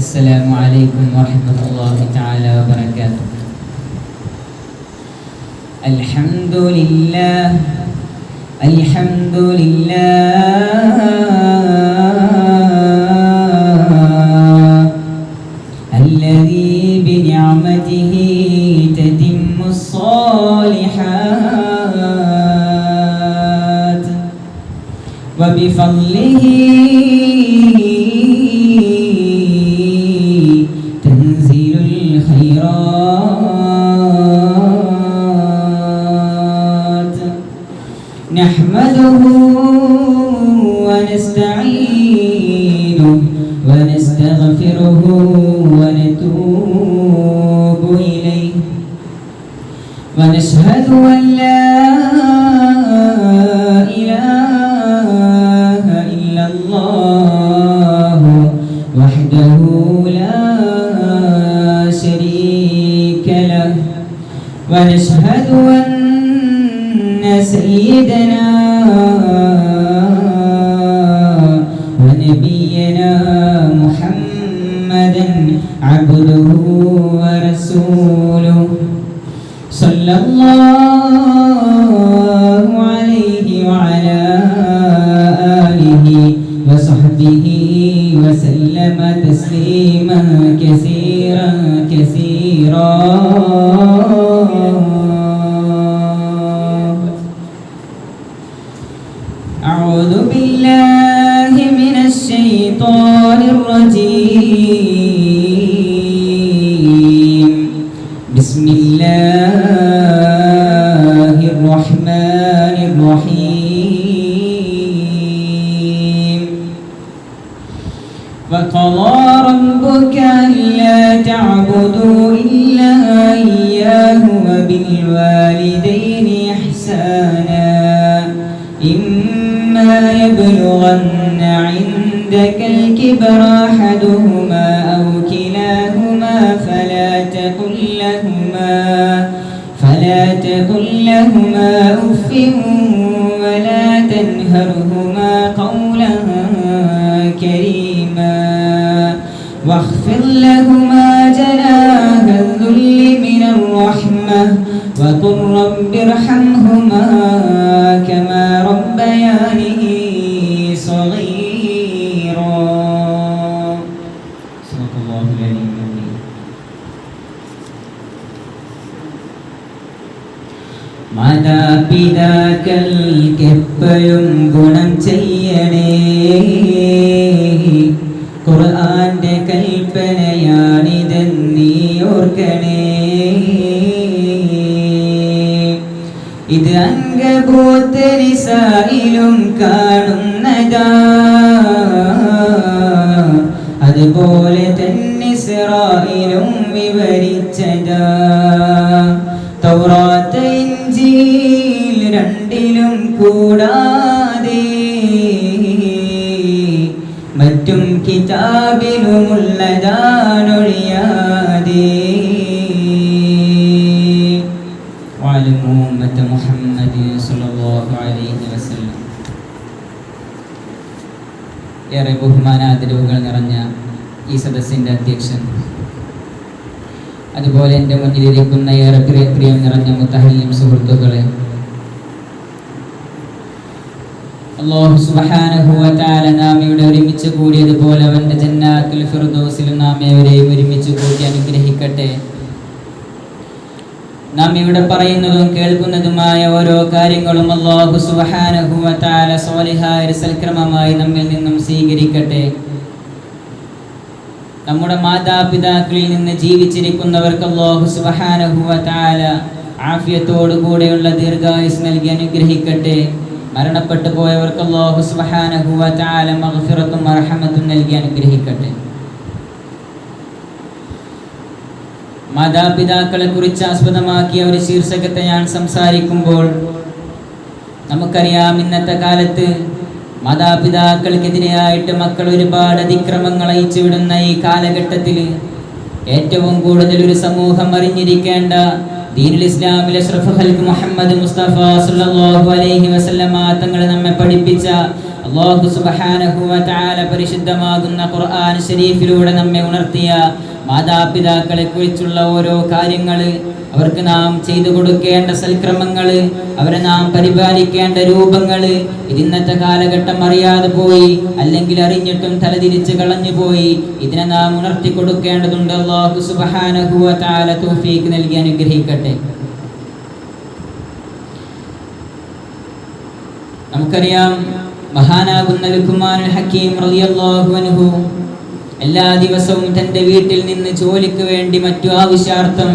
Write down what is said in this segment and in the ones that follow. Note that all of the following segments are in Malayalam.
السلام عليكم ورحمة الله تعالى وبركاته. الحمد لله الحمد لله الذي بنعمته تتم الصالحات وبفضله تنزل الخيرات نحمده ونستعينه ونستغفره ونتوب إليه ونشهد أن لا إله إلا الله وحده لا شريك له ونشهد أن سيدنا ونبينا محمدا عبده ورسوله صلى الله عليه وعلى آله وصحبه وسلم تسليما كثيرا كثيرا. أعوذ بالله من الشيطان الرجيم. بسم الله الرحمن الرحيم. وقضى ربك ألا تعبدوا إلا إياه وبالوالدين إحسانا إما يبلغن عندك الكبر أحدهما أو كلاهما فلا تقل لهما أف ولا تنهرهما قولا كريما واخفض لهما جناح الذل من الرحمة وقل رب ارحمهما كما ربياني صغيرا. صدق الله العلي العظيم. മാതാപിതാക്കൾക്കെപ്പോഴും ഗുണം ചെയ്യണേ, ഖുർആന്റെ കൽപ്പനയാണിതെന്നീ ഓർക്കണേ. ഇത് അങ്കബൂത്ത് നിസായിലും കാണുന്നതാ, അതുപോലെ തന്നെ ഇസ്രായിലും വിവരിച്ചതാ. തൗറാത്ത് ഇഞ്ചീൽ രണ്ടിലും കൂടാതെ മറ്റും കിതാബിലുമുള്ളതാണൊഴിയാതെ. ഏറെ ബഹുമാനാദരവുകൾ നിറഞ്ഞ ഈ സദസ്സിൻ്റെ അധ്യക്ഷൻ, അതുപോലെ എൻ്റെ മുന്നിലിരിക്കുന്ന ഏറെ പ്രിയം നിറഞ്ഞ മുത്തഹല്ലിം സുഹൃത്തുക്കളെ, അല്ലാഹു സുബ്ഹാനഹു വ തആല നാം ഇവിടെ ഒരുമിച്ച് കൂടിയതുപോലെ അവൻ്റെ ജന്നാത്തുൽ ഫിർദൗസിൽ നാം ഏവരെയും ഒരുമിച്ച് കൂടി അനുഗ്രഹിക്കട്ടെ. നാം ഇവിടെ പറയുന്നതും കേൾക്കുന്നതുമായ ഓരോ കാര്യങ്ങളും അല്ലാഹു സുബ്ഹാനഹു വ തആല സ്വാലിഹായ സൽക്രമമായി നമ്മിൽ നിന്നും സ്വീകരിക്കട്ടെ. നമ്മുടെ മാതാപിതാക്കളിൽ നിന്ന് ജീവിച്ചിരിക്കുന്നവർക്ക് അല്ലാഹു സുബ്ഹാനഹു വ തആല ആഫിയത്തോടു കൂടെയുള്ള ദീർഘായുസ് നൽകി അനുഗ്രഹിക്കട്ടെ. മരണപ്പെട്ടു പോയവർക്ക് അല്ലാഹു സുബ്ഹാനഹു വ തആല മഗ്ഫിറത്തും റഹ്മത്തും നൽകി അനുഗ്രഹിക്കട്ടെ. മാതാപിതാക്കളെ കുറിച്ച് ആസ്പദമാക്കിയ ഒരു ശീർഷകത്തെ ഞാൻ സംസാരിക്കുമ്പോൾ, നമുക്കറിയാം ഇന്നത്തെ കാലത്ത് മാതാപിതാക്കൾക്കെതിരെയായിട്ട് മക്കൾ ഒരുപാട് അതിക്രമങ്ങൾ അയച്ചുവിടുന്ന ഈ കാലഘട്ടത്തിൽ ഏറ്റവും കൂടുതൽ ഒരു സമൂഹം അറിഞ്ഞിരിക്കേണ്ട ദീനുൽ ഇസ്ലാമിലെ അഷ്റഫുൽ ഖൽഖ് മുഹമ്മദ് മുസ്തഫ സല്ലല്ലാഹു അലൈഹി വസല്ലമ തങ്ങൾ നമ്മെ പഠിപ്പിച്ച അല്ലാഹു സുബ്ഹാനഹു വ തആല പരിശുദ്ധമാകുന്ന ഖുർആൻ ശരീഫിലൂടെ നമ്മെ ഉണർത്തിയ മാതാപിതാക്കളെ കുറിച്ചുള്ള ഓരോ കാര്യങ്ങൾ, അവർക്ക് നാം ചെയ്തു കൊടുക്കേണ്ട സൽക്രമങ്ങൾ, അവരെ നാം പരിപാലിക്കേണ്ട രൂപങ്ങൾ, ഇന്നത്തെ കാലഘട്ടം അറിയാതെ പോയി, അല്ലെങ്കിൽ അറിഞ്ഞിട്ടും തലതിരിച്ച് കളഞ്ഞു പോയി. ഇതിനെ നാം ഉണർത്തി കൊടുക്കേണ്ടതുണ്ട്. അല്ലാഹു സുബ്ഹാനഹു വ തആല തൗഫീഖ് നൽകി അനുഗ്രഹിക്കട്ടെ. നമുക്കറിയാം, മഹാനാകുന്ന ലുഖ്മാനുൽ ഹക്കീം റളിയല്ലാഹു അൻഹു എല്ലാ ദിവസവും തൻ്റെ വീട്ടിൽ നിന്ന് ജോലിക്ക് വേണ്ടി മറ്റു ആവശ്യാർത്ഥം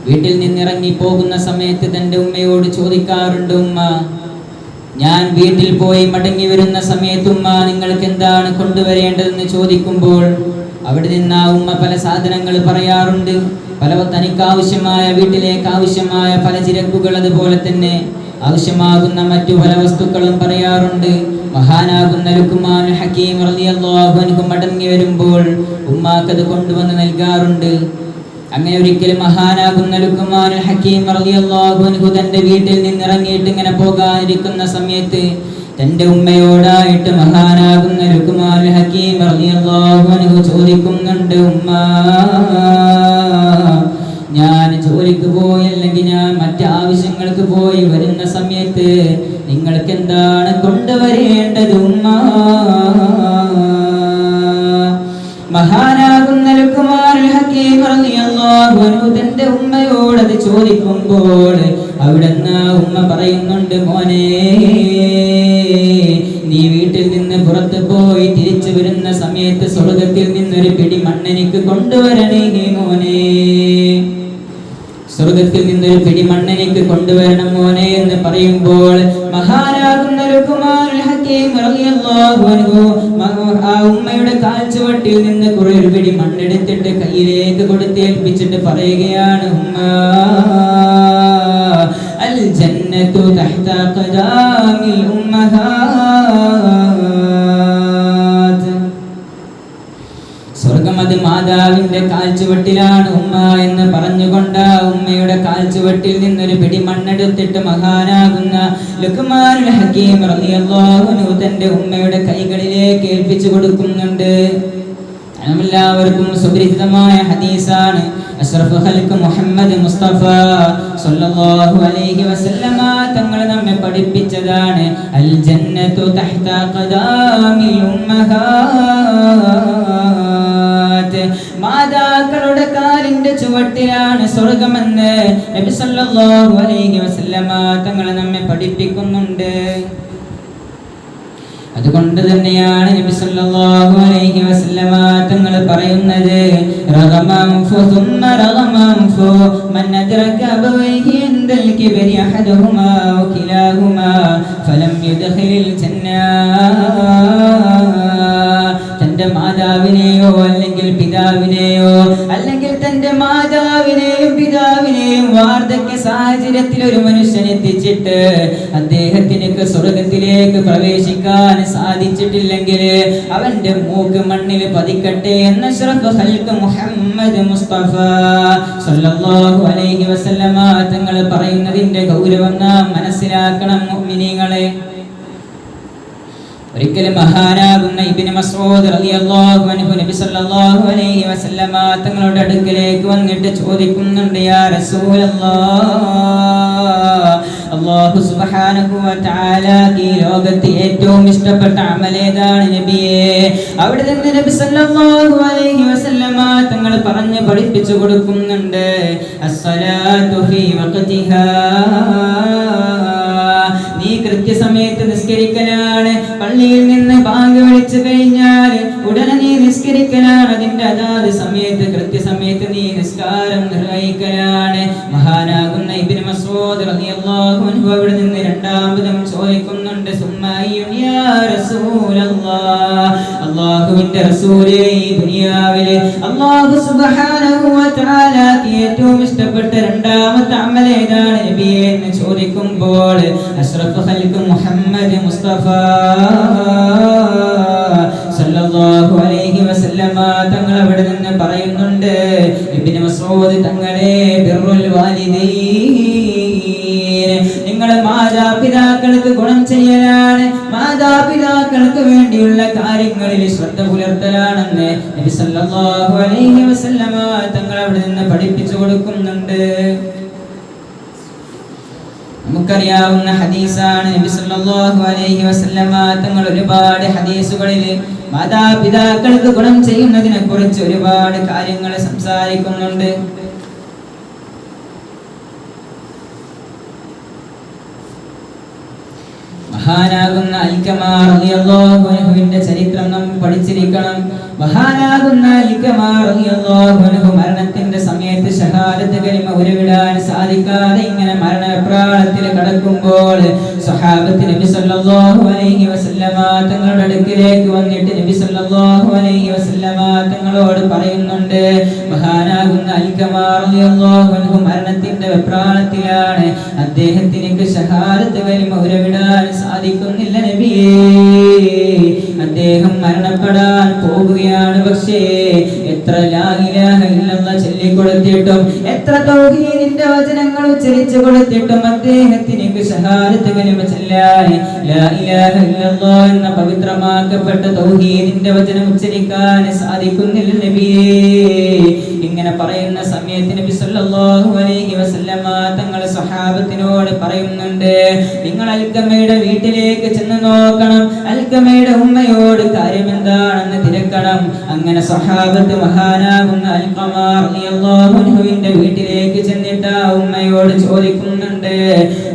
വീട്ടിൽ നിന്നിറങ്ങി പോകുന്ന സമയത്ത് തൻ്റെ ഉമ്മയോട് ചോദിക്കാറുണ്ട്, ഉമ്മ, ഞാൻ വീട്ടിൽ പോയി മടങ്ങി വരുന്ന സമയത്ത് ഉമ്മ നിങ്ങൾക്ക് എന്താണ് കൊണ്ടുവരേണ്ടതെന്ന് ചോദിക്കുമ്പോൾ അവിടെ നിന്ന് ആ ഉമ്മ പല സാധനങ്ങൾ പറയാറുണ്ട്. തനിക്കാവശ്യമായ, വീട്ടിലേക്ക് ആവശ്യമായ പല ചിരക്കുകൾ, അതുപോലെ തന്നെ ആവശ്യമാകുന്ന മറ്റു പല വസ്തുക്കളും പറയാറുണ്ട്. മഹാനാകുന്ന ലുഖ്മാനുൽ ഹക്കീം റളിയല്ലാഹു അൻഹു മടങ്ങി വരുമ്പോൾ ഉമ്മാക്കത് കൊണ്ടുവന്ന് നൽകാറുണ്ട്. അങ്ങനെ ഒരിക്കലും മഹാനാകുന്ന ലുഖ്മാനുൽ ഹക്കീം റളിയല്ലാഹു അൻഹു തന്റെ വീട്ടിൽ നിന്ന് ഇറങ്ങിയിട്ട് ഇങ്ങനെ പോകാനിരിക്കുന്ന സമയത്ത് തന്റെ ഉമ്മയോടായിട്ട് മഹാനാകുന്ന ലുഖ്മാനുൽ ഹക്കീം റളിയല്ലാഹു അൻഹു ചോദിക്കുന്നുണ്ട്, ഉമ്മ, ഞാൻ ജോലിക്ക് പോയി അല്ലെങ്കിൽ ഞാൻ മറ്റാവശ്യങ്ങൾക്ക് പോയി വരുന്ന സമയത്ത് നിങ്ങൾക്ക് എന്താണ് കൊണ്ടുവരേണ്ടത് ഉമ്മ? മഹാനാകുന്ന ലുഖ്മാനുൽ ഹക്കീം റളിയല്ലാഹു അൻഹു തന്റെ ഉമ്മയോട് അത് ചോദിക്കുമ്പോൾ അവിടുന്ന് ഉമ്മ പറയുന്നുണ്ട്, മോനെ, നീ വീട്ടിൽ നിന്ന് പുറത്ത് പോയി തിരിച്ചു വരുന്ന സമയത്ത് സ്വർഗത്തിൽ നിന്നൊരു പിടി മണ്ണെനിക്ക് കൊണ്ടുവരണേ മോനെ, സ്വർഗത്തിൽ നിന്നൊരു പിടി മണ്ണെനിക്ക് കൊണ്ടുവരണം മോനെ എന്ന് പറയുമ്പോൾ മഹാനാകുന്ന ലുഖ്മാനുൽ ഹക്കീം റളിയല്ലാഹു അൻഹു ആ ഉമ്മയുടെ കാൽച്ചുവട്ടിൽ നിന്ന് കുറെ ഒരു പിടി മണ്ണെടുത്തിട്ട് കയ്യിലേക്ക് കൊടുത്തേൽപ്പിച്ചിട്ട് പറയുകയാണ്, ഉമ്മ, അൽ ജന്നത്തു തഹ്ത ഖദാമിൽ ഉമ്മഹാത്ത്, സ്വർഗം അത് മാതാവിന്റെ കാൽച്ചുവട്ടിലാണ് ഉമ്മ എന്ന് പറഞ്ഞുകൊണ്ട് ഉമ്മയുടെ കാൽച്ചുവട്ടിൽ നിന്നൊരു പിടി മണ്ണെടുത്തിട്ട് മഹാനാകുന്ന ലുഖ്മാനുൽ ഹക്കീം റളിയല്ലാഹു അൻഹു തന്റെ ഉമ്മയുടെ കൈകളിലേക്ക് ഏൽപ്പിച്ചു കൊടുക്കുന്നുണ്ട്. എല്ലാവർക്കും സുപരിചിതമായ ഹദീസാണ്. അഷ്റഫുൽ ഖൽഖ് മുഹമ്മദ് മുസ്തഫ സല്ലല്ലാഹു അലൈഹി വസല്ലമ തങ്ങൾ നമ്മെ പഠിപ്പിച്ചതാണ്, അൽ ജന്നത്തു തഹ്ത ഖദാമിൽ ഉമ്മഹാത്ത്, മാതാക്കളുടെ കാലിന്റെ ചുവട്ടിലാണ് സ്വർഗമെന്ന് നബി സല്ലല്ലാഹു അലൈഹി വസല്ലമ തങ്ങൾ നമ്മെ പഠിപ്പിക്കുന്നുണ്ട്. അതുകൊണ്ട് തന്നെയാണ് നബി സല്ലല്ലാഹു അലൈഹി വസല്ലമ തങ്ങൾ പറയുന്നത്, റഗമൻഫു സുമ്മ റഗമൻഫു മൻ അദ്റക അബവൈഹി ഇൻദൽ കിബ്രി അഹദുഹുമാ വകിലാഹുമാ ഫലം യുദ്ഖിലിൽ ജന്ന. തന്റെ മാതാവിനെയോ അല്ലെങ്കിൽ പിതാവിനെയോ അല്ലെങ്കിൽ തന്റെ മാതാവിനെയും പിതാവിനെയും വാർദ്ധക്യ സാഹചര്യത്തിൽ ഒരു മനുഷ്യൻ എത്തിച്ചിട്ട് അദ്ദേഹത്തിന് സ്വർഗത്തിലേക്ക് പ്രവേശിക്കാൻ സാധിച്ചിട്ടില്ലെങ്കിൽ അവന്റെ മൂക്ക് മണ്ണിൽ പതിക്കട്ടെ എന്ന് അഷ്റഫുൽ ഖൽഖ് മുഹമ്മദ് മുസ്തഫ സല്ലല്ലാഹു അലൈഹി വസല്ലമ തങ്ങൾ പറയുന്നതിന്റെ ഗൗരവം നാം മനസ്സിലാക്കണം മുഅ്മിനീങ്ങളെ. ഒരിക്കലും മഹാനാകുന്ന ഇബ്നു മസ്ഊദ് റളിയല്ലാഹു അൻഹു നബി സല്ലല്ലാഹു അലൈഹി വസല്ലമ തങ്ങളുടെ അടുക്കലേക്ക് വന്നിട്ട് ചോദിക്കുന്നുണ്ട്, യാ റസൂലല്ലാഹ്, അല്ലാഹു സുബ്ഹാനഹു വ തആല ഈ ലോകത്തെ ഏറ്റവും ഇഷ്ടപ്പെട്ട അമൽ ഏതാണ് നബിയേ? അവിടെ നിന്ന് നബി സല്ലല്ലാഹു അലൈഹി വസല്ലമ തങ്ങൾ പറഞ്ഞു പഠിപ്പിച്ചു കൊടുക്കുന്നുണ്ട്, അസ്സലാത്തു ഫീ വഖതിഹാ, നീ കൃത്യസമയത്ത് നിസ്കരിക്കലാണ്. പള്ളിയിൽ നിന്ന് ബാങ്ക് വിളിച്ചു കഴിഞ്ഞാൽ ഉടനെ നീ നിസ്കരിക്കലാണ്. അതിന്റെ അതാത് സമയത്ത് കൃത്യസമയത്ത് നീ നിസ്കാരം നിർവഹിക്കലാണ്. മഹാനാകുന്ന ഇബ്നു മസ്ഊദ് റളിയല്ലാഹു അൻഹു അവിടെ നിന്ന് രണ്ടാമതും ചോദിക്കുന്നുണ്ട്, സുമ്മയ്യുൻ യാ റസൂലല്ലാഹ്, അല്ലാഹുവിന്റെ റസൂലേ, ഈ ദുനിയാവിലെ അല്ലാഹു സുബ്ഹാനഹു വ തആലക്ക് ഏറ്റവും ഇഷ്ടപ്പെട്ട രണ്ടാമത്തെ അമൽ ഏതാണ് നബിയേ എന്ന് ചോദിക്കുമ്പോൾ അഷ്റഫുൽ ഖൽഖ് മുഹമ്മദ് മുസ്തഫ സല്ലല്ലാഹു അലൈഹി വസല്ലമ തങ്ങൾ അവിടെ നിന്ന് പറയുന്നുണ്ട്, ഇബ്നു മസ്ഊദ് തങ്ങളെ, ബിർറുൽ വാലിദൈൻ, നിങ്ങൾ മാതാപിതാക്കൾക്ക് ഗുണം ചെയ്യലാണ്. മാതാപിതാക്കൾക്ക് മരണങ്ങൾക്ക് വേണ്ടിയുള്ള കാര്യങ്ങളിൽ ശ്രദ്ധ പുലർത്തലാണെന്ന് നബി സല്ലല്ലാഹു അലൈഹി വസല്ലമ തങ്ങൾ അവിടെ നിന്ന് പഠിപ്പിച്ചു കൊടുക്കുന്നുണ്ട്. നമുക്കറിയാവുന്ന ഹദീസാണ്. നബി സല്ലല്ലാഹു അലൈഹി വസല്ലമ തങ്ങൾ ഒരുപാട് ഹദീസുകളിൽ മാതാപിതാക്കൾക്ക് ഗുണം ചെയ്യുന്നതിനെ കുറിച്ച് ഒരുപാട് കാര്യങ്ങൾ സംസാരിക്കുന്നുണ്ട്. മഹാനാകുന്ന അൽകമാ റളിയല്ലാഹു അൻഹുവിന്റെ ചരിത്രം നാം പഠിച്ചിരിക്കണം. മഹാനാകുന്ന അൽകമാ റളിയല്ലാഹു അൻഹു മരണത്തിന്റെ സമയത്ത് ഷഹാദത്ത് കലിമ ഉരുവിടാൻ സാധിക്കാതെ ഇങ്ങനെ മരണപ്രാളത്തിൽ കിടക്കുമ്പോൾ സ്വഹാബത്ത് നബി സല്ലല്ലാഹു അലൈഹി വസല്ലമ തങ്ങളുടെ അടുക്കിലേക്ക് വന്നിട്ട് നബി സല്ലല്ലാഹു അലൈഹി വസല്ലമ തങ്ങളോട് പറയുന്നുണ്ട്, മഹാനാകുന്ന അൽകമാ റളിയല്ലാഹു അൻഹു മരണത്തിന്റെ വെപ്രാളത്തിലാണ്, അദ്ദേഹത്തിലേക്ക് ഷഹാദത്ത് കലിമ ഉരുവിടാൻ സാധിക്കുന്നില്ല നബിയേ, അദ്ദേഹം മരണപ്പെടാൻ പോവുകയാണ്. പക്ഷേ എത്ര ലാ ഇലാഹ ഇല്ലല്ലാഹ് ചൊല്ലിക്കൊടുത്തിട്ടും എത്ര തൗഹീദിന്റെ വചനങ്ങൾ ഉച്ചരിച്ചു കൊടുത്തിട്ടും അദ്ദേഹത്തിലേക്ക് ഷഹാദത്ത് കലിമ ചൊല്ലാൻ, ലാ ഇലാഹ ഇല്ലല്ലാഹ് എന്ന പവിത്രമാക്കപ്പെട്ട തൗഹീദിന്റെ വചനം ഉച്ചരിക്കാൻ സാധിക്കുന്നില്ല നബിയേ. ഇങ്ങനെ പറയുന്ന സമയത്ത് നബി സല്ലല്ലാഹു അലൈഹി വസല്ലമ തങ്ങൾ സ്വഹാബത്തിനോട് പറയുന്നുണ്ട്, നിങ്ങൾ അൽകമയുടെ വീട്ടിലേക്ക് ചെന്ന് നോക്കണം, അൽകമയുടെ ഉമ്മയോട് കാര്യം എന്താണെന്ന് തിരക്കണം. അങ്ങനെ സ്വഹാബത്ത് മഹാനാകുന്ന അൽകമാ റളിയല്ലാഹു അൻഹുവിന്റെ വീട്ടിലേക്ക് ചെന്നിട്ട് ആ ഉമ്മയോട് ചോദിക്കുന്നുണ്ട്,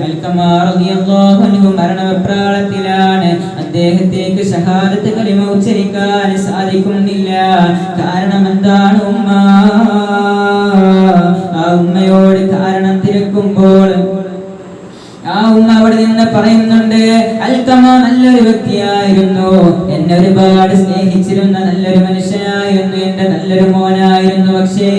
അൽകമാ റളിയല്ലാഹു അൻഹു മരണപ്രാളത്തിലാണ്, അദ്ദേഹത്തേക്ക് ഷഹാദത്ത് കലിമ ഉച്ചരിക്കാൻ സാധിക്കുന്നില്ല, കാരണം എന്താണ് ഉമ്മ? ആ ഉമ്മയോട് കാരണം തിരക്കുമ്പോൾ ആ ഉമ്മ അവിടെ നിന്ന് പറയുന്നുണ്ട്, അൽകമ നല്ലൊരു വ്യക്തിയായിരുന്നു, എന്നെ ഒരുപാട് സ്നേഹിച്ചിരുന്ന നല്ലൊരു മനുഷ്യനായിരുന്നു, എന്റെ നല്ലൊരു മോനായിരുന്നു. പക്ഷേ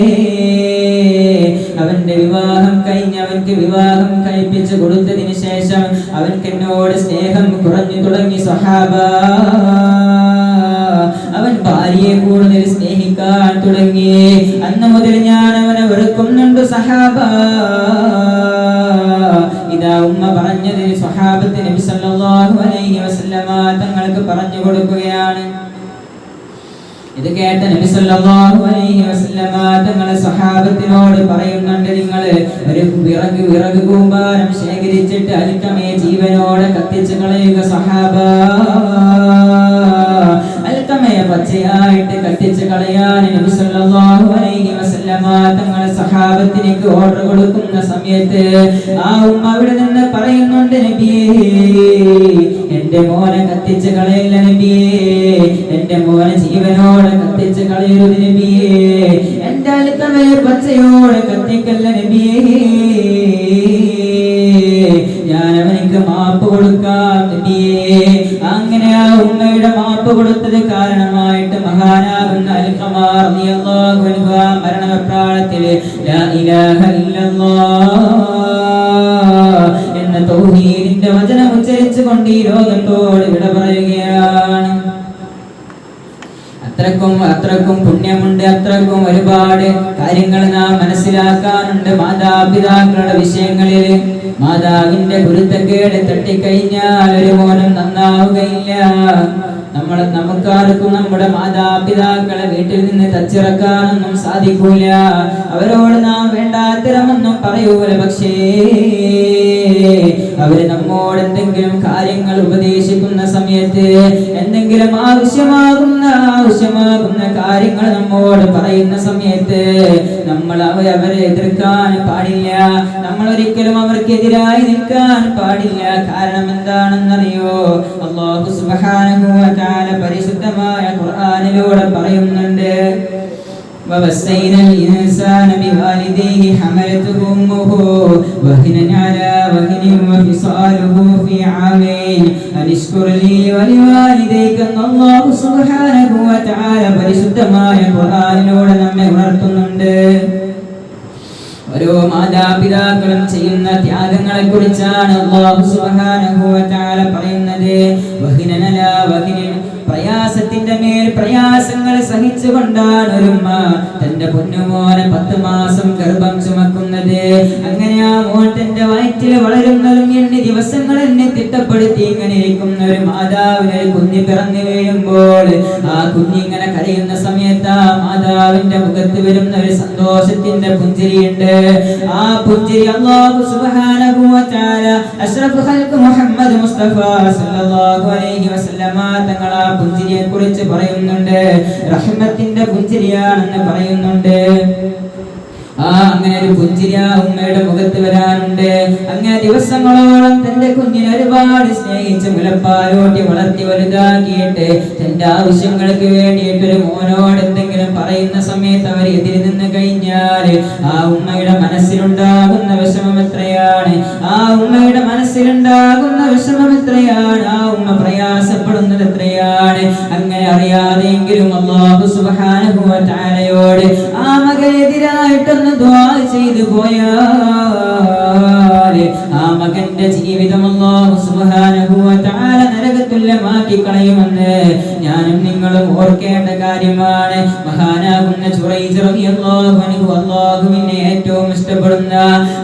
അവന്റെ വിവാഹം കഴിഞ്ഞ് അവൻക്ക് വിവാഹം കഴിപ്പിച്ചു കൊടുത്തതിന് ശേഷം അവൻക്ക് എന്നോട് സ്നേഹം കുറഞ്ഞു തുടങ്ങി സ്വഹാബ. അവൻ ഭാര്യയെ കൂടുതൽ സ്നേഹിക്കാൻ തുടങ്ങി. അന്ന് മുതൽ ഞാൻ അവനെ വെറുക്കുന്നുണ്ട് സഹാബ. ഇതാ ഉമ്മ പറഞ്ഞത് സ്വഹാബത്ത് നബി സല്ലല്ലാഹു അലൈഹി വസല്ലമ തങ്ങൾക്ക് പറഞ്ഞു കൊടുക്കുകയാണ്. ഇത് കേട്ട നബി സല്ലല്ലാഹു അലൈഹി വസല്ലമ തങ്ങൾ സ്വഹാബത്തിനോട് പറയുന്നുണ്ട്, നിങ്ങൾ ഒരു വിറക് കൂമ്പാരം ശേഖരിച്ചിട്ട് അൽകമയെ ജീവനോടെ കത്തിച്ചു കളയുക സ്വഹാബ. അൽകമയെ പച്ചയായിട്ട് കത്തിച്ചു കളയാൻ നബി സല്ലല്ലാഹു അലൈഹി വസല്ലമ തങ്ങൾ സ്വഹാബത്തിലേക്ക് ഓർഡർ കൊടുക്കുന്ന സമയത്ത് ആ ഉമ്മ അവിടെ നിന്ന് പറയുന്നുണ്ട്, നബിയേ, എന്റെ മോനെ കത്തിച്ചു കളയില്ല നബിയേ, എന്റെ മോനെ ജീവനോടെ കത്തിച്ചു കളയരുത് നബിയേ, എന്റെ അൽകമയെ പച്ചയോടെ കത്തിക്കല്ല നബിയേ, ഞാൻ അവനിക്ക് മാപ്പ് കൊടുക്കാം നബിയേ. അങ്ങനെ ആ ഉമ്മയുടെ മാപ്പ് കൊടുത്തത് കാരണമായിട്ട് മഹാനാകുന്ന അൽകമാ റളിയല്ലാഹു അൻഹു മരണപ്രാളത്തിൽ ലാ ഇലാഹ ഇല്ലല്ലാഹ് എന്ന തൗഹീദിന്റെ വചനം ഉച്ചരിച്ചുകൊണ്ട് ഈ ലോകത്തോട് വിട പറയുകയാണ്. അത്രക്കും പുണ്യമുണ്ട്, അത്രക്കും ഒരുപാട് കാര്യങ്ങൾ നാം മനസ്സിലാക്കാനുണ്ട് മാതാപിതാക്കളുടെ വിഷയങ്ങളിൽ. മാതാവിന്റെ ഗുരുത്തക്കേട് തട്ടിക്കഴിഞ്ഞാൽ ഒരു മോനും നന്നാവുകയില്ല. നമുക്കാർക്കും നമ്മുടെ മാതാപിതാക്കളെ വീട്ടിൽ നിന്ന് തച്ചിറക്കാനൊന്നും സാധിക്കൂല. അവരോട് നാം വേണ്ടാത്തരമൊന്നും പറയൂല. പക്ഷേ അവര് നമ്മോട് എന്തെങ്കിലും കാര്യങ്ങൾ ഉപദേശിക്കുന്ന സമയത്ത്, എന്തെങ്കിലും ആവശ്യമാകുന്ന കാര്യങ്ങൾ നമ്മോട് പറയുന്ന സമയത്ത് നമ്മൾ അവരെ എതിർക്കാൻ പാടില്ല. നമ്മൾ ഒരിക്കലും അവർക്കെതിരായി നിൽക്കാൻ പാടില്ല. കാരണം എന്താണെന്നറിയോ? അല്ലാഹു സുബ്ഹാനഹു വ തആല പരിശുദ്ധമായ ഖുർആനിലൂടെ പറയുന്നുണ്ട്, وَوَصَّيْنَا الْإِنسَانَ بِوَالِدَيْهِ حَمَلَتْهُ أُمُّهُ وَهْنًا عَلَى وَهْنٍ وَفِصَالُهُ فِي عَامَيْنِ أَنِ اشْكُرْ لِي وَلِوَالِدَيْكَ. അല്ലാഹു സുബ്ഹാനഹു വ തആല പരിശുദ്ധമായ ഖുർആനിലൂടെ നമ്മെ ഉണർത്തുന്നുണ്ട്. ഓരോ മാതാപിതാക്കളും ചെയ്യുന്ന ത്യാഗങ്ങളെ കുറിച്ചാണ് അല്ലാഹു സുബ്ഹാനഹു വ തആല പറയുന്നത്. വഹിനൻ അലാ വഹിനിൻ പ്രയാസത്തിന്റെ മേൽ പ്രയാസങ്ങൾ സഹിച്ചുകൊണ്ടാണ് ഒരുമ്മ തന്റെ പൊന്നുമോനെ 10 മാസം ഗർഭം ചുമക്കുന്നത്. അങ്ങനെ ആ മോൻ തന്റെ വയറ്റിൽ വളരുന്നതും എണ്ണി ദിവസങ്ങൾ എന്നെ തിട്ടപ്പെടുത്തി ഇങ്ങനെ ഇരിക്കുന്ന ഒരു മാതാവിന് കുഞ്ഞ് പിറന്നു വീഴുമ്പോൾ ആ കുഞ്ഞിങ്ങനെ കരയുന്ന സമയത്ത് ആ മാതാവിന്റെ മുഖത്ത് വരുന്ന ഒരു സന്തോഷത്തിന്റെ പുഞ്ചിരിയുണ്ട്. ആ പുഞ്ചിരി അല്ലാഹു സുബ്ഹാനഹു വ തആല അഷ്റഫുൽ ഖൽഖ് മുഹമ്മദ് മുസ്തഫ സല്ലല്ലാഹു അലൈഹി വസല്ലമ തങ്ങൾ ആ പുഞ്ചിരിയെ കുറിച്ച് പറയുന്നുണ്ട്. റഹ്മത്തിന്റെ പുഞ്ചിരിയാണെന്ന് പറയുന്നുണ്ട്. അങ്ങനെ ഒരു പുഞ്ചിരി ഉമ്മയുടെ മുഖത്ത് വരാനുണ്ട്. അങ്ങനെ ദിവസങ്ങളോളം തന്റെ കുഞ്ഞിനെ ഒരുപാട് സ്നേഹിച്ച് മുലപ്പാലോട്ടി വളർത്തി വലുതാക്കിയിട്ട് തന്റെ ആവശ്യങ്ങൾക്ക് വേണ്ടിയിട്ട് ഒരു മോനോട് എന്തെങ്കിലും പറയുന്ന സമയത്ത് അവർ എതിരി നിന്ന് കഴിഞ്ഞാൽ ആ ഉമ്മയുടെ മനസ്സിലുണ്ടാകുന്ന വിഷമം എത്രയാണ്, ആ ഉമ്മയുടെ മനസ്സിലുണ്ടാകുന്ന വിഷമം എത്രയാണ്, ആ ഉമ്മ പ്രയാസപ്പെടുന്നത് എത്രയാണ്. അങ്ങനെ അറിയാതെങ്കിലും അല്ലാഹു സുബ്ഹാനഹു വ തആലയോട് ആ മകനെതിരായിട്ടൊന്ന് ദുആ ചെയ്തു പോയാൽ ആ മകന്റെ ജീവിതം അല്ലാഹു സുബ്ഹാനഹു വ തആല നരകതുല്യമാക്കി കളയുമെന്ന് ഞാനും നിങ്ങളും ഓർക്കേണ്ട കാര്യമാണ്. മഹാനാകുന്ന ജുറൈജ് റളിയല്ലാഹു അൻഹു അല്ലാഹുവിനെ ഏറ്റവും ഇഷ്ടപ്പെടുന്ന,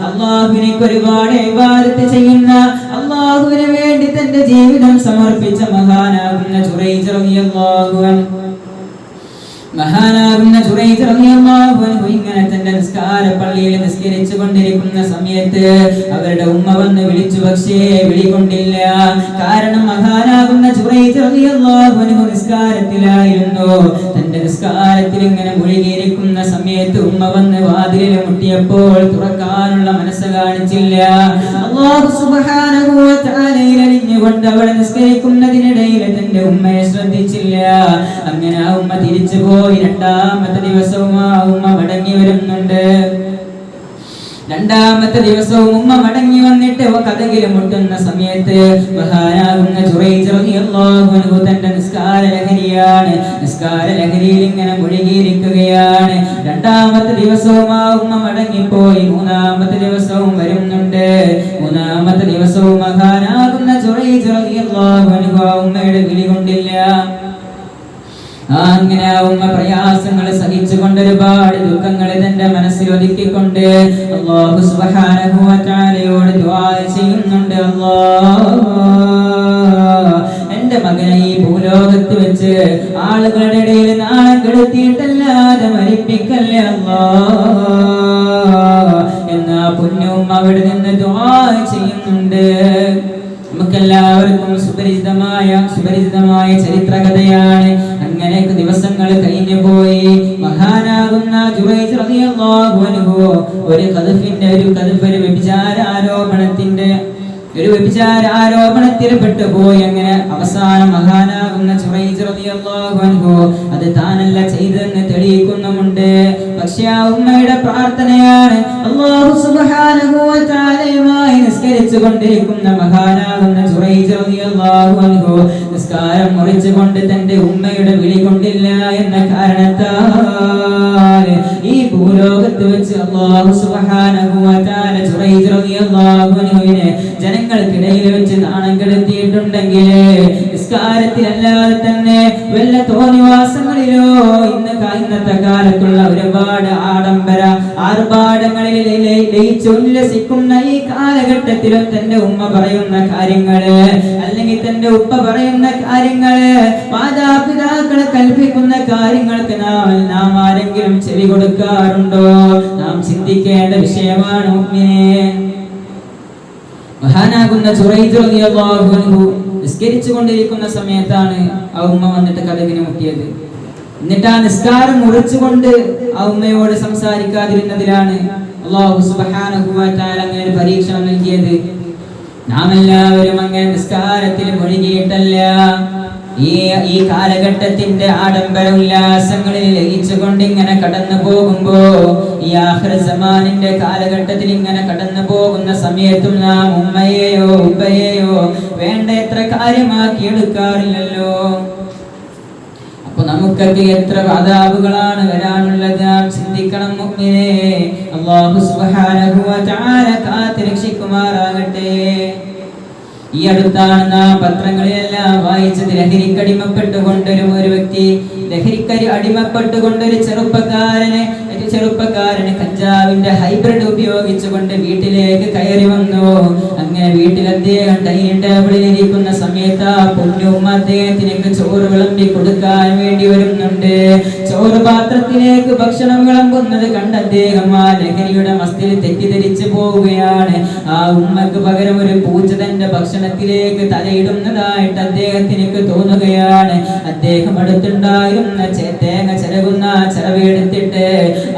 അല്ലാഹുവിനെ ഒരുപാട് ഇബാദത്ത് ചെയ്യുന്ന, അല്ലാഹുവിന് വേണ്ടി തന്റെ ജീവിതം സമർപ്പിച്ച മഹാനാകുന്ന ജുറൈജ് റളിയല്ലാഹു അൻഹു ഇങ്ങനെ തന്റെ നിസ്കാര പള്ളിയിൽ നിസ്കരിച്ചു കൊണ്ടിരിക്കുന്ന സമയത്ത് അവരുടെ ഉമ്മ വന്ന് വിളിച്ചു. പക്ഷേ വിളി കൊണ്ടില്ല. കാരണം മഹാനാകുന്ന ജുറൈജ് റളിയല്ലാഹു അൻഹു നിസ്കാരത്തിലായിരുന്നു. തന്റെ നിസ്കാരത്തിൽ ഇങ്ങനെ മുഴുകിയിരിക്കുന്ന സമയത്ത് ഉമ്മ വന്ന് വാതിലിൽ മുട്ടിയപ്പോൾ തുറക്കാനുള്ള മനസ്സ് കാണിച്ചില്ല. അല്ലാഹു സുബ്ഹാനഹു വ തആലയിൽ അലിഞ്ഞുകൊണ്ട് അവിടെ നിസ്കരിക്കുന്നതിനിടയിൽ തന്റെ ഉമ്മയെ ശ്രദ്ധിച്ചില്ല. അങ്ങനെ ആ ഉമ്മ തിരിച്ചു പോയി. രണ്ടാമത്തെ ദിവസവും ആ ഉമ്മ മടങ്ങി വരുന്നുണ്ട്. രണ്ടാമത്തെ ദിവസവും ഉമ്മ മടങ്ങി വന്നിട്ട് കതകിൽ മുട്ടുന്ന സമയത്ത് മഹാനാകുന്ന ജുറൈജ് റളിയല്ലാഹു അൻഹു തന്റെ നിസ്കാര ലഹരിയാണ്, നിസ്കാര ലഹരിയിൽ ഇങ്ങനെ മുഴുകിയിരിക്കുകയാണ്. രണ്ടാമത്തെ ദിവസവും ആ ഉമ്മ മടങ്ങിപ്പോയി. മൂന്നാമത്തെ ദിവസവും വരുന്നുണ്ട്. മൂന്നാമത്തെ ദിവസവും മഹാനാകുന്ന ജുറൈജ് റളിയല്ലാഹു അൻഹു ആ ഉമ്മയുടെ വിളി കൊണ്ടില്ല. അങ്ങനെ ആ ഉമ്മ പ്രയാസങ്ങൾ സഹിച്ചുകൊണ്ട് ഒരുപാട് ദുഃഖങ്ങൾ തന്റെ മനസ്സിൽ ഒതുക്കിക്കൊണ്ട് അല്ലാഹു സുബ്ഹാനഹു വ തആലയോട് ദുആ ചെയ്യുന്നുണ്ട്. അല്ലാഹ്, എന്റെ മകനെ ഈ ഭൂലോകത്ത് വെച്ച് ആളുകളുടെ ഇടയിൽ നാണം കെടുത്തിയിട്ടല്ലാതെ മരിപ്പിക്കല്ലേ അല്ലാഹ് എന്ന് ആ പൊന്നുമ്മ അവിടെ നിന്ന് ദുആ ചെയ്യുന്നുണ്ട്. നമുക്കെല്ലാവർക്കും സുപരിചിതമായ ചരിത്രകഥയാണ്. അങ്ങനെ ദിവസങ്ങൾ കഴിഞ്ഞു പോയി. മഹാനാകുന്ന ജുറൈജ് റളിയല്ലാഹു അൻഹു ഒരു വ്യഭിചാര ആരോപണത്തിൽ പെട്ടുപോയി. അങ്ങനെ അവസാനം മഹാനാകുന്ന ജുറൈജ് റളിയല്ലാഹു അൻഹു അത് താനല്ല ചെയ്തെന്ന് തെളിയിക്കുന്നുമുണ്ട്. പക്ഷേ ആ ഉമ്മയുടെ പ്രാർത്ഥനയാണ്. അല്ലാഹു സുബ്ഹാനഹു വ തആലയുമായി നിസ്കരിച്ചു കൊണ്ടിരിക്കുന്ന മഹാനാകുന്ന ജുറൈജ് റളിയല്ലാഹു അൻഹു നിസ്കാരം മുറിച്ചുകൊണ്ട് തന്റെ ഉമ്മയുടെ വിളി കൊണ്ടില്ല എന്ന കാരണത്താൽ ഈ ഭൂലോകത്ത് വെച്ച് അല്ലാഹു സുബ്ഹാനഹു വ തആല ജുറൈജ് റളിയല്ലാഹു അൻഹുവിനെ ജനങ്ങൾക്കിടയിൽ വെച്ച് നാണം കെടുത്തിയിട്ടുണ്ടെങ്കിൽ നിസ്കാരത്തിലല്ലാതെ തന്നെ വല്ല തോന്നിവാസങ്ങളിലോ ഇന്നത്തെ കാലത്തുള്ള ഒരുപാട് ആർഭാടങ്ങളിൽ ലയിച്ചുല്ലസിക്കുന്ന ഈ കാലഘട്ടത്തിലും തന്റെ ഉമ്മ പറയുന്ന കാര്യങ്ങള് അല്ലെങ്കിൽ തന്റെ ഉപ്പ പറയുന്ന കാര്യങ്ങള് മാതാപിതാക്കളെ കൽപ്പിക്കുന്ന കാര്യങ്ങൾക്ക് നാം ആരെങ്കിലും ചെവി കൊടുക്കാറുണ്ടോ? നാം ചിന്തിക്കേണ്ട വിഷയമാണ് മുഅ്മിനേ. മഹാനാകുന്ന ജുറൈജ് റളിയല്ലാഹു അൻഹു നിസ്കരിച്ചു കൊണ്ടിരിക്കുന്ന സമയത്താണ് ആ ഉമ്മ വന്നിട്ട് കതകിന് മുട്ടിയത്. എന്നിട്ട് ആ നിസ്കാരം മുറിച്ചുകൊണ്ട് ആ ഉമ്മയോട് സംസാരിക്കാതിരുന്നതിലാണ് അല്ലാഹു സുബ്ഹാനഹു വ തആല അങ്ങനെ ഒരു പരീക്ഷണം നൽകിയത്. നാം എല്ലാവരും അങ്ങനെ നിസ്കാരത്തിൽ മുഴുകിയിട്ടല്ല. ഈ കാലഘട്ടത്തിന്റെ ആഡംബര ഉല്ലാസങ്ങളിൽ ലയിച്ചുകൊണ്ട് ഇങ്ങനെ കടന്നു പോകുമ്പോ ഈ ആഖിറത്ത് സമാനിന്റെ കാലഘട്ടത്തിൽ ഇങ്ങനെ കടന്നു പോകുന്ന സമയത്തും നാം ഉമ്മയെയോ ഉപ്പയെയോ വേണ്ട എത്ര കാര്യമാക്കി എടുക്കാറില്ലല്ലോ. അപ്പൊ നമുക്കൊക്കെ എത്ര അദാബുകളാണ് വരാനുള്ളത്, നാം ചിന്തിക്കണം മുഅ്മിനേ. അല്ലാഹു സുബ്ഹാനഹു വ തആല കാത്ത് രക്ഷിക്കുമാറാകട്ടെ. ഈ ഈ അടുത്താണ് നാം പത്രങ്ങളിലെല്ലാം വായിച്ചത്, ലഹരിക്കടിമപ്പെട്ടുകൊണ്ടൊരു വ്യക്തി, ലഹരിക്കരി അടിമപ്പെട്ടുകൊണ്ടൊരു ചെറുപ്പക്കാരന് കഞ്ചാവിന്റെ ഹൈബ്രിഡ് ഉപയോഗിച്ചുകൊണ്ട് വീട്ടിലേക്ക് കയറി വന്നു. അങ്ങനെ വീട്ടിൽ അദ്ദേഹം ഡൈനിങ് ടേബിളിൽ ഇരിക്കുന്ന സമയത്ത് ആ പൊന്നുമ്മ അദ്ദേഹത്തിനേക്ക് ചോറ് വിളമ്പി കൊടുക്കാൻ വേണ്ടി വരുന്നുണ്ട്. ചോറ് പാത്രത്തിലേക്ക് ഭക്ഷണം വിളമ്പുന്നത് കണ്ട് അദ്ദേഹം ആ ലഹരിയുടെ മസ്തിൽ തെറ്റിദ്ധരിച്ചു പോവുകയാണ്. ആ ഉമ്മക്ക് പകരം ഒരു പൂച്ച തന്റെ ഭക്ഷണത്തിലേക്ക് തലയിടുന്നതായിട്ട് അദ്ദേഹത്തിനേക്ക് തോന്നുകയാണ്. അദ്ദേഹം അടുത്തുണ്ടായിരുന്ന തേങ്ങ ചിരകുന്ന ചിരവെടുത്തിട്ട്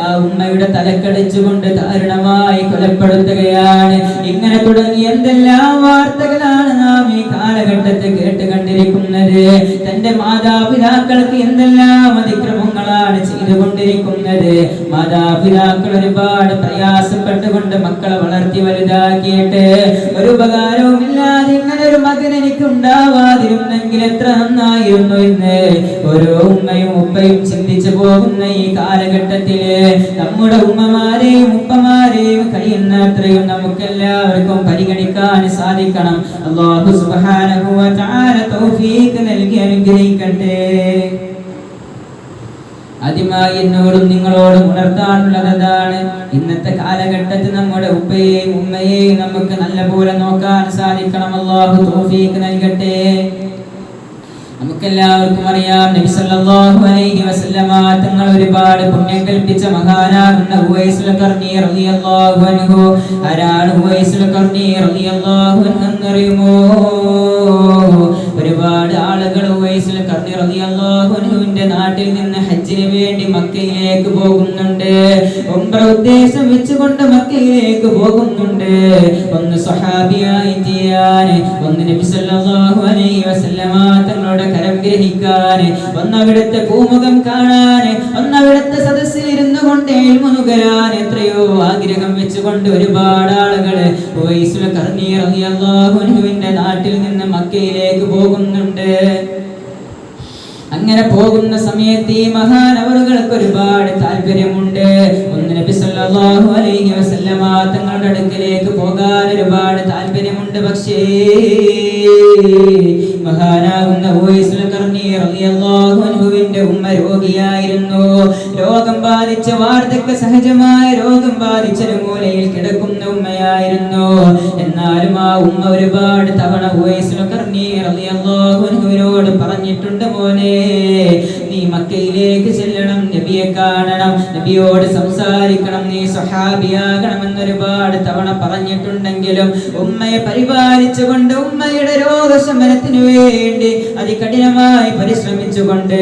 ആ ഉമ്മയുടെ തലക്കടിച്ചുകൊണ്ട് ദാരുണമായി കൊലപ്പെടുത്തുകയാണ്. ഇങ്ങനെ തുടങ്ങി എന്തെല്ലാം വാർത്തകളാണ് നാം ഈ കാലഘട്ടത്തിൽ കേട്ടുകണ്ടിരിക്കുന്നത്. തന്റെ മാതാപിതാക്കൾക്ക് എന്തെല്ലാം അതിക്രമങ്ങളാണ് ചെയ്തുകൊണ്ടിരിക്കുന്നത്. മാതാപിതാക്കൾ ഒരുപാട് പ്രയാസപ്പെട്ടുകൊണ്ട് മക്കളെ വളർത്തി വലുതാക്കിയിട്ട് ഒരു ഉപകാരവും ഇല്ലാതെ ഇങ്ങനെ ഒരു മകൻ എനിക്ക് ഉണ്ടാവാതിരുന്നെങ്കിൽ എത്ര നന്നായിരുന്നു എന്ന് ഓരോ ഉമ്മയും ഉപ്പയും ചിന്തിച്ചു പോകുന്ന ഈ കാലഘട്ടത്തില് നമ്മുടെ ഉമ്മമാരെയും ഉപ്പമാരെയും കഴിയുന്നത്രയും നമുക്കെല്ലാവർക്കും പരിഗണിക്കാൻ സാധിക്കണം. അല്ലാഹു സുബ്ഹാനഹു വ തആല തൗഫീഖ് നൽകി അനുഗ്രഹിക്കട്ടെ. ആദ്യമായി എന്നോടും നിങ്ങളോടും ഉണർത്താനുള്ളത് അതാണ്. ഇന്നത്തെ കാലഘട്ടത്തിൽ നമ്മുടെ ഉപ്പയെയും ഉമ്മയെയും നമുക്ക് നല്ലപോലെ നോക്കാൻ സാധിക്കണം. അല്ലാഹു തൗഫീഖ് നൽകട്ടെ. നമുക്കെല്ലാവർക്കും അറിയാം, നബി സല്ലല്ലാഹു അലൈഹി വസല്ലമ തങ്ങൾ ഒരുപാട് പുണ്യം കൽപ്പിച്ച മഹാനാകുന്ന ഉവൈസുൽ ഖർനി റളിയല്ലാഹു അൻഹു. ആരാണ് ഉവൈസുൽ ഖർനി റളിയല്ലാഹു അൻഹു എന്നറിയുമോ? ഒരുപാട് ആളുകൾ ഉവൈസുൽ ഖർനി റളിയല്ലാഹു അൻഹുവിന്റെ നാട്ടിൽ നിന്ന് ഹജ്ജിന് വേണ്ടി മക്കയിലേക്ക് പോകുന്നുണ്ട്. ഉംറ ഉദ്ദേശം വെച്ചുകൊണ്ട് മക്കയിലേക്ക് പോകുന്നുണ്ട്. ഒന്ന് സ്വഹാബിയായി തീരാൻ, ഒന്ന് നബി സല്ലല്ലാഹു അലൈഹി വസല്ലമ തങ്ങളുടെ കരം ഗ്രഹിക്കാൻ, ഒന്ന് അവിടുത്തെ പൂമുഖം കാണാൻ, ഒന്ന് അവിടുത്തെ സദസ്സിൽ ഇരുന്നു കൊണ്ട് ഇൽമു നുകരാൻ എത്രയോ ആഗ്രഹം വെച്ചുകൊണ്ട് ഒരുപാട് ആളുകൾ ഉവൈസുൽ ഖർനി റളിയല്ലാഹു അൻഹുവിന്റെ നാട്ടിൽ നിന്ന് മക്കയിലേക്ക് പോകുന്നുണ്ട്. അങ്ങനെ പോകുന്ന സമയത്ത് ഈ മഹാനവറുകൾക്ക് ഒരുപാട് താല്പര്യമുണ്ട്. ഒന്ന് നബി സല്ലല്ലാഹു അലൈഹി വസല്ലമ തങ്ങളുടെ അടുക്കലേക്ക് പോകാൻ ഒരുപാട് താല്പര്യമുണ്ട്. പക്ഷേ മഹാനാകുന്ന ഉവൈസുൽ ഖർനി റളിയല്ലാഹു അൻഹുവിന്റെ ഉമ്മ രോഗിയായിരുന്നു. രോഗം ബാധിച്ച, വാർദ്ധക്യ സഹജമായ രോഗം ബാധിച്ച ഒരു മൂലയിൽ കിടക്കുന്ന ഉമ്മയായിരുന്നു. എന്നാലും ആ ഉമ്മ ഒരുപാട് തവണ ഉവൈസുൽ ഖർനി റളിയല്ലാഹു അൻഹുവിനോട് പറഞ്ഞിട്ടുണ്ട്, മോനെ നീ മക്കയിലേക്ക് ചെല്ലണം, നബിയെ കാണണം, നബിയോട് സംസാരിക്കണം, നീ സ്വഹാബിയാകണം എന്നൊരുപാട് തവണ പറഞ്ഞിട്ടുണ്ടെങ്കിലും ഉമ്മയെ പരിപാലിച്ചുകൊണ്ട് ഉമ്മയുടെ രോഗശമനത്തിനു വേണ്ടി അതികഠിനമായി പരിശ്രമിച്ചുകൊണ്ട്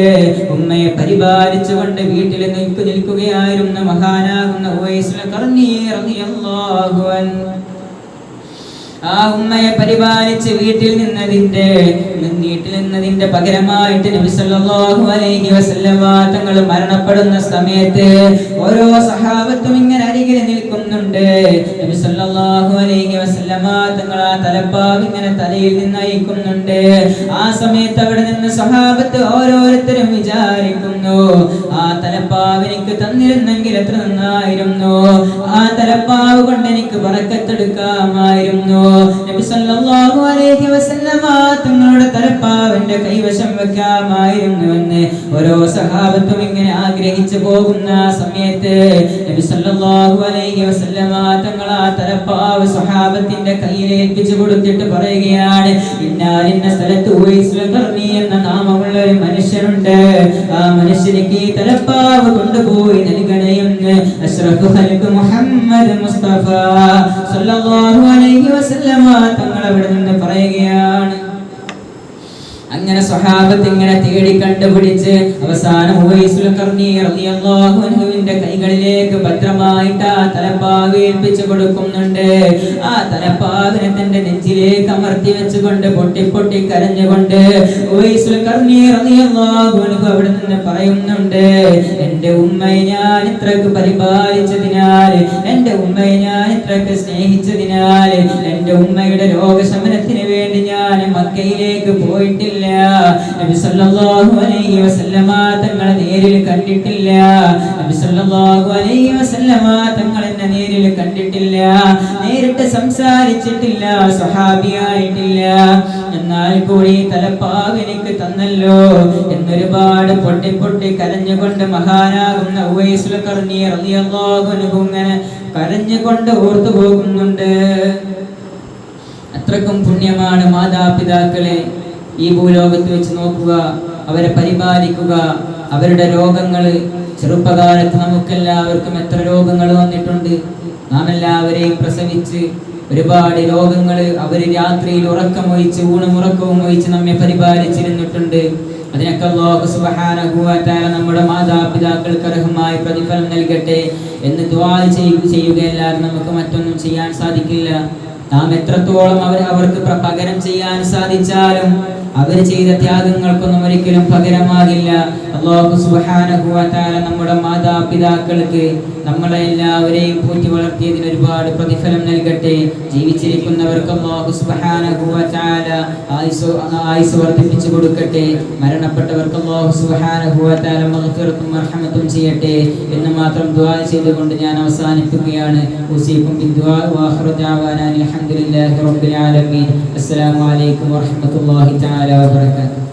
ഉമ്മയെ പരിപാലിച്ചുകൊണ്ട് വീട്ടിൽ നിൽക്കുകയായിരുന്ന മഹാനാകുന്ന ഉവൈസുൽ ഖർനി റളിയല്ലാഹു അൻഹു. ആ ഉമ്മയെ പരിപാലിച്ച് വീട്ടിൽ നിന്നതിന്റെ പകരമായിട്ട് നബി സല്ലല്ലാഹു അലൈഹി വസല്ലമ തങ്ങൾ മരണപ്പെടുന്ന സമയത്ത് ഓരോ സഹാബത്തും ഇങ്ങനെ അരികിൽ നിൽക്കുന്നുണ്ട്. നബി സല്ലല്ലാഹു അലൈഹി വസല്ലമ തങ്ങൾ ആ തലപ്പാവ് ഇങ്ങനെ തലയിൽ നിന്ന് അയക്കുന്നുണ്ട്. ആ സമയത്ത് അവിടെ നിന്ന് സഹാബത്ത് ഓരോരുത്തരും വിചാരിക്കുന്നു, ആ തലപ്പാവ് എനിക്ക് തന്നിരുന്നെങ്കിൽ എത്ര നന്നായിരുന്നു, ആ തലപ്പാവ് കൊണ്ട് എനിക്ക് ബറക്കത്തെടുക്കാമായിരുന്നു. നബി സല്ലല്ലാഹു അലൈഹി വസല്ലമ തങ്ങളുടെ തലപ്പാവിന്റെ കൈവശം വെക്കാമായിരുന്നു എന്ന് ഓരോ സഹാബത്തും ഇങ്ങനെ ആഗ്രഹിച്ചു പോകുന്ന സമയത്ത് നബി സല്ലല്ലാഹു അലൈഹി വസല്ലമ തങ്ങൾ ആ തലപ്പാവ് സഹാബത്തിന്റെ കയ്യിൽ ഏൽപ്പിച്ചു കൊടുത്തിട്ട് പറയുകയാണ്, ഇന്ന സ്ഥലത്ത് ഉവൈസുൽ ഖർനി എന്ന നാമമുള്ള ഒരു മനുഷ്യനുണ്ട്, ആ മനുഷ്യനിക്ക് ഈ തലപ്പാവ് കൊണ്ടുപോയി നൽകണമെന്ന് അഷ്റഫു ഖൽഖ് മുഹമ്മദ് മുസ്തഫ സല്ലല്ലാഹു അലൈഹി വസല്ലമ തങ്ങൾ അവിടെ നിന്ന് പറയുകയാണ്. അങ്ങനെ സ്വഹാബത്ത് ഇങ്ങനെ തേടി കണ്ടുപിടിച്ച് അവസാനം ഉവൈസുൽ ഖർനി റളിയല്ലാഹു അൻഹുവിന്റെ കൈകളിലേക്ക് ഭദ്രമായിട്ട് ആ തലപ്പാവ് ഏൽപ്പിച്ചു കൊടുക്കുന്നുണ്ട്. ആ തലപ്പാവിനെ തന്റെ നെഞ്ചിലേക്ക് അമർത്തി വെച്ചുകൊണ്ട് പൊട്ടി പൊട്ടി കരഞ്ഞുകൊണ്ട് ഉവൈസുൽ ഖർനി റളിയല്ലാഹു അൻഹു അവിടെ നിന്ന് പറയുന്നുണ്ട്, എന്റെ ഉമ്മയെ ഞാൻ ഇത്രക്ക് പരിപാലിച്ചതിനാൽ, എന്റെ ഉമ്മയെ ഞാൻ ഇത്രക്ക് സ്നേഹിച്ചതിനാൽ, എന്റെ ഉമ്മയുടെ രോഗശമനത്തിന് വേണ്ടി ഞാൻ മക്കയിലേക്ക് പോയിട്ടില്ല. നബി സല്ലല്ലാഹു അലൈഹി വസല്ലമ തങ്ങളെ നേരിൽ കണ്ടിട്ടില്ല. നബി സല്ലല്ലാഹു അലൈഹി വസല്ലമ തങ്ങളെ നേരിൽ കണ്ടിട്ടില്ല, നേരിട്ട് സംസാരിച്ചിട്ടില്ല, സ്വഹാബിയായിട്ടില്ല. എന്നാൽ കൂടി തലപ്പാവ് എനിക്ക് തന്നല്ലോ എന്നൊരുപാട് പൊട്ടി പൊട്ടി കരഞ്ഞുകൊണ്ട് മഹാനാകുന്ന ഉവൈസുൽ ഖർനി റളിയല്ലാഹു അൻഹു ഇങ്ങനെ കരഞ്ഞുകൊണ്ട് ഓർത്തു പോകുന്നുണ്ട്. അത്രക്കും പുണ്യമാണ് മാതാപിതാക്കളെ ഈ ഭൂലോകത്ത് വെച്ച് നോക്കുക, അവരെ പരിപാലിക്കുക. അവരുടെ രോഗങ്ങൾ ചെറുപ്പകാലത്ത് നമുക്കെല്ലാവർക്കും എത്ര രോഗങ്ങൾ വന്നിട്ടുണ്ട്. നാം എല്ലാവരെയും പ്രസവിച്ച് ഒരുപാട് രോഗങ്ങൾ അവർ രാത്രിയിൽ ഉറക്കമൊഴിച്ച് ഊണുമുറക്കവും ഒഴിച്ച് നമ്മെ പരിപാലിച്ചിരുന്നിട്ടുണ്ട്. അതിനൊക്കെ അല്ലാഹു സുബ്ഹാനഹു വ തആല നമ്മുടെ മാതാപിതാക്കൾക്ക് അർഹമായ പ്രതിഫലം നൽകട്ടെ എന്ന് ദുആ ചെയ്യുകയല്ലാതെ നമുക്ക് മറ്റൊന്നും ചെയ്യാൻ സാധിക്കില്ല. നാം എത്രത്തോളം അവർക്ക് പകരം ചെയ്യാൻ സാധിച്ചാലും അവർ ചെയ്ത ത്യാഗങ്ങൾക്കൊന്നും ഒരിക്കലും പകരമാകില്ല. അല്ലാഹു സുബ്ഹാനഹു വ തആല നമ്മുടെ മാതാപിതാക്കൾക്ക് നമ്മളെ എല്ലാവരെയും പോറ്റി വളർത്തിയതിന് ഒരുപാട് പ്രതിഫലം നൽകട്ടെ. ജീവിച്ചിരിക്കുന്നവർക്ക് അല്ലാഹു സുബ്ഹാനഹു വ തആല ആയുസ് വർദ്ധിപ്പിച്ചു കൊടുക്കട്ടെ. മരണപ്പെട്ടവർക്ക് അല്ലാഹു സുബ്ഹാനഹു വ തആല മഗ്ഫിറത്തും റഹ്മത്തും ചെയ്യട്ടെ എന്ന് മാത്രം ദുആ ചെയ്തുകൊണ്ട് ഞാൻ അവസാനിപ്പിക്കുകയാണ്. ഉസീകും ബിദ്ദുആ വആഖിറു ദഅവാനാ അൽഹംദുലില്ലാഹി റബ്ബിൽ ആലമീൻ. അസ്സലാമു അലൈക്കും വറഹ്മത്തുള്ളാഹി തആല വബറകാതുഹു.